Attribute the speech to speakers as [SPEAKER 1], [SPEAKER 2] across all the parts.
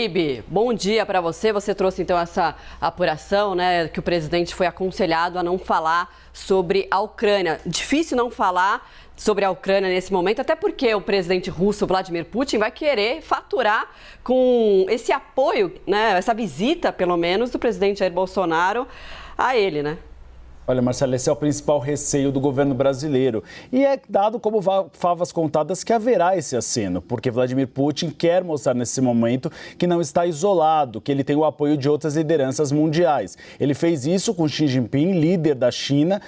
[SPEAKER 1] Ibi, bom dia para você. Você trouxe então essa apuração, né, que o presidente foi aconselhado a não falar sobre a Ucrânia. Difícil não falar sobre a Ucrânia nesse momento, até porque o presidente russo Vladimir Putin vai querer faturar com esse apoio, né, essa visita, pelo menos, do presidente Jair Bolsonaro a ele, né?
[SPEAKER 2] Olha, Marcelo, esse é o principal receio do governo brasileiro. E é dado como favas contadas que haverá esse aceno, porque Vladimir Putin quer mostrar nesse momento que não está isolado, que ele tem o apoio de outras lideranças mundiais. Ele fez isso com Xi Jinping, líder da China,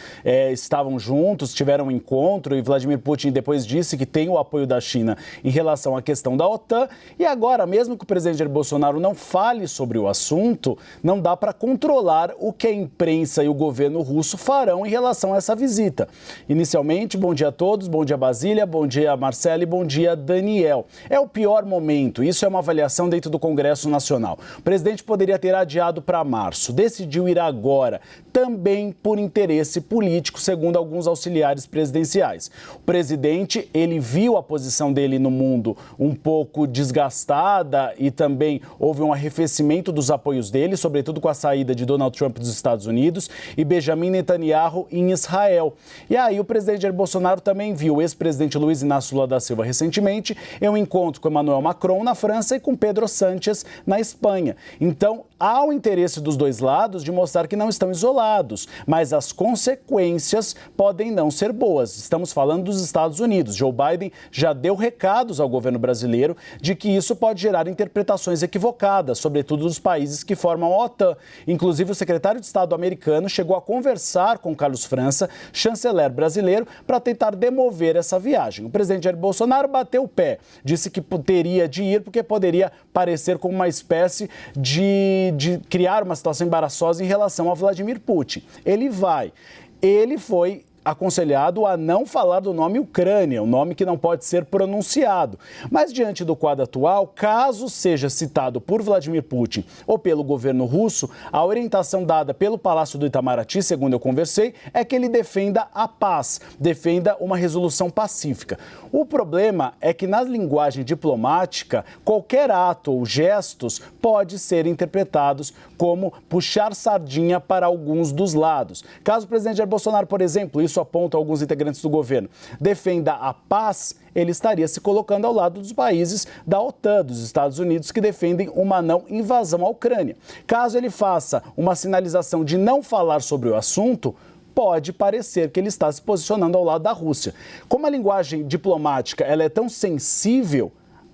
[SPEAKER 2] estavam juntos, tiveram um encontro e Vladimir Putin depois disse que tem o apoio da China em relação à questão da OTAN. E agora, mesmo que o presidente Jair Bolsonaro não fale sobre o assunto, não dá para controlar o que a imprensa e o governo russo farão em relação a essa visita. Inicialmente, bom dia a todos, bom dia Basília, bom dia Marcelo e bom dia Daniel. É o pior momento, isso é uma avaliação dentro do Congresso Nacional. O presidente poderia ter adiado para março, decidiu ir agora, também por interesse político, segundo alguns auxiliares presidenciais. O presidente, ele viu a posição dele no mundo um pouco desgastada e também houve um arrefecimento dos apoios dele, sobretudo com a saída de Donald Trump dos Estados Unidos e Benjamin Netanyahu em Israel. E aí o presidente Jair Bolsonaro também viu o ex-presidente Luiz Inácio Lula da Silva recentemente em um encontro com Emmanuel Macron na França e com Pedro Sánchez na Espanha. Então, há o interesse dos dois lados de mostrar que não estão isolados, mas as consequências podem não ser boas. Estamos falando dos Estados Unidos. Joe Biden já deu recados ao governo brasileiro de que isso pode gerar interpretações equivocadas, sobretudo dos países que formam a OTAN. Inclusive, o secretário de Estado americano chegou a conversar com Carlos França, chanceler brasileiro, para tentar demover essa viagem. O presidente Jair Bolsonaro bateu o pé, disse que teria de ir porque poderia parecer como uma espécie de criar uma situação embaraçosa em relação a Vladimir Putin. Ele vai. Ele foi aconselhado a não falar do nome Ucrânia, um nome que não pode ser pronunciado. Mas diante do quadro atual, caso seja citado por Vladimir Putin ou pelo governo russo, a orientação dada pelo Palácio do Itamaraty, segundo eu conversei, é que ele defenda a paz, defenda uma resolução pacífica. O problema é que na linguagem diplomática, qualquer ato ou gestos pode ser interpretados como puxar sardinha para alguns dos lados. Caso o presidente Jair Bolsonaro, por exemplo, isso aponta alguns integrantes do governo, defenda a paz, ele estaria se colocando ao lado dos países da OTAN, dos Estados Unidos, que defendem uma não invasão à Ucrânia. Caso ele faça uma sinalização de não falar sobre o assunto, pode parecer que ele está se posicionando ao lado da Rússia. Como a linguagem diplomática ela é tão sensível,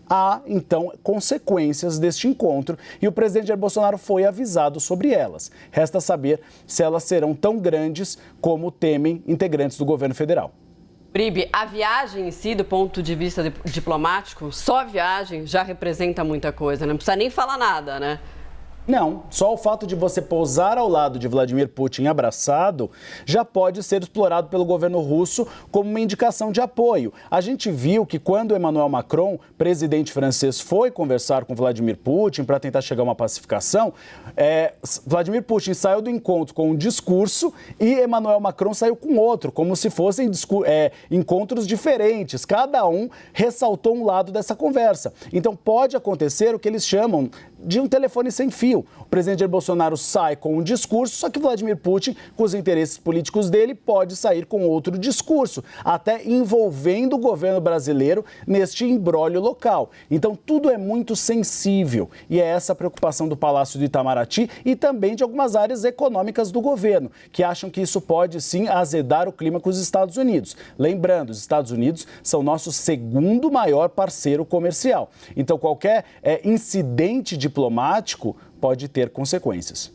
[SPEAKER 2] há, então, consequências deste encontro e o presidente Jair Bolsonaro foi avisado sobre elas. Resta saber se elas serão tão grandes como temem integrantes do governo federal.
[SPEAKER 1] Uribe, a viagem em si, do ponto de vista diplomático, só a viagem já representa muita coisa, né? Não precisa nem falar nada, né?
[SPEAKER 2] Não, só o fato de você pousar ao lado de Vladimir Putin abraçado já pode ser explorado pelo governo russo como uma indicação de apoio. A gente viu que quando Emmanuel Macron, presidente francês, foi conversar com Vladimir Putin para tentar chegar a uma pacificação, Vladimir Putin saiu do encontro com um discurso e Emmanuel Macron saiu com outro, como se fossem encontros diferentes. Cada um ressaltou um lado dessa conversa. Então pode acontecer o que eles chamam de um telefone sem fio. O presidente Jair Bolsonaro sai com um discurso, só que Vladimir Putin, com os interesses políticos dele, pode sair com outro discurso, até envolvendo o governo brasileiro neste imbróglio local. Então, tudo é muito sensível e é essa a preocupação do Palácio do Itamaraty e também de algumas áreas econômicas do governo, que acham que isso pode, sim, azedar o clima com os Estados Unidos. Lembrando, os Estados Unidos são nosso segundo maior parceiro comercial. Então, qualquer incidente diplomático pode ter consequências.